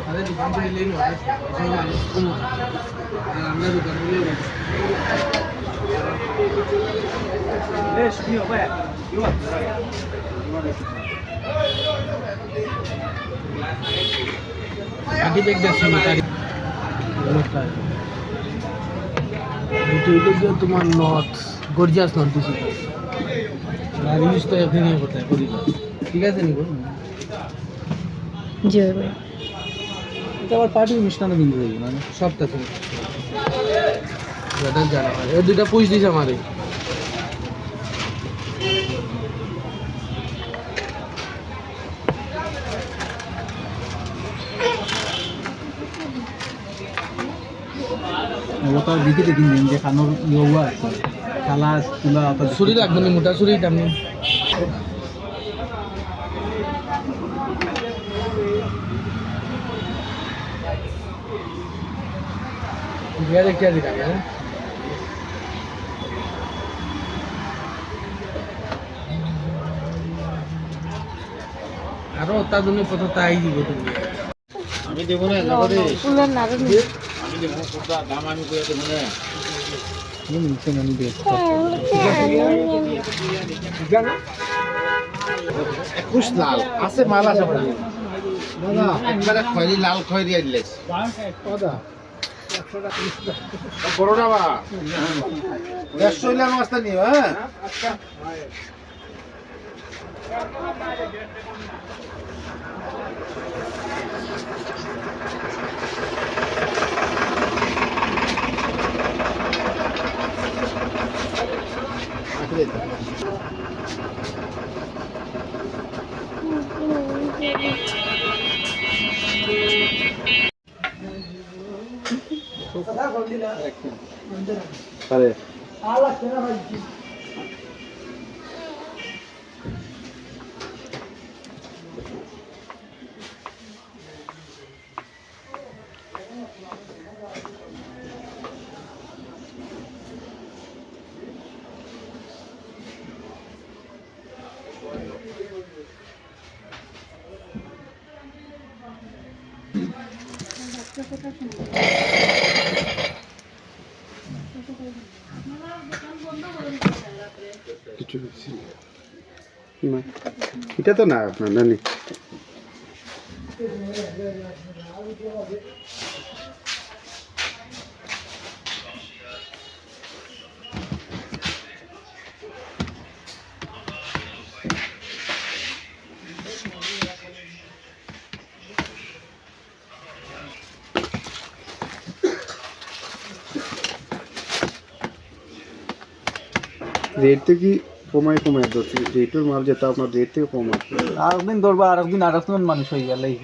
अरे दुकान पे ले लो আমরা দোকান पे ले শুনি হবে আগে দেখ দেখছি নমস্কার এটা তোমার নট গর্জিয়াস নট দিছি আর ইউজ তো এখানে কোথায় করি ঠিক আছে নিবো জি ভাই এটা আবার পার্টির মিষ্টান্ন কিনতে যাই মানে সবটা থেকে যেটা জানা হয় এই দুইটা পুষ দিছে আমারে ওটা দিকে দেখি যে খানোর ইয়োগা আছে কালা তুলা অত ছুরি লাগবে না মোটা ছুরি দামনি বিয়ার একটা দিরা হ্যাঁ আরো তাদুনি কত তাই দিব তুমি আমি দেব না জগদে ফুলের নাড়ু আমি দেব কোটা দাম আমি কইতে দেব না আমি নিচে নামি দেব 21 লাল আছে মাল আছে দাদা একবারে খয়রি লাল খয়রি আইলেস দাদা বড়টা বা 150 হইলে আমার রাস্তা নিও হ্যাঁ আচ্ছা আরে কিছু না এটা তো না আপনার নানি রেট থেকে কমায় ধরছি রেটের মাল যেটা আপনার রেট থেকে কম আছে আর একদিন ধরবা আর একদিন মানুষ হয়ে গেলেই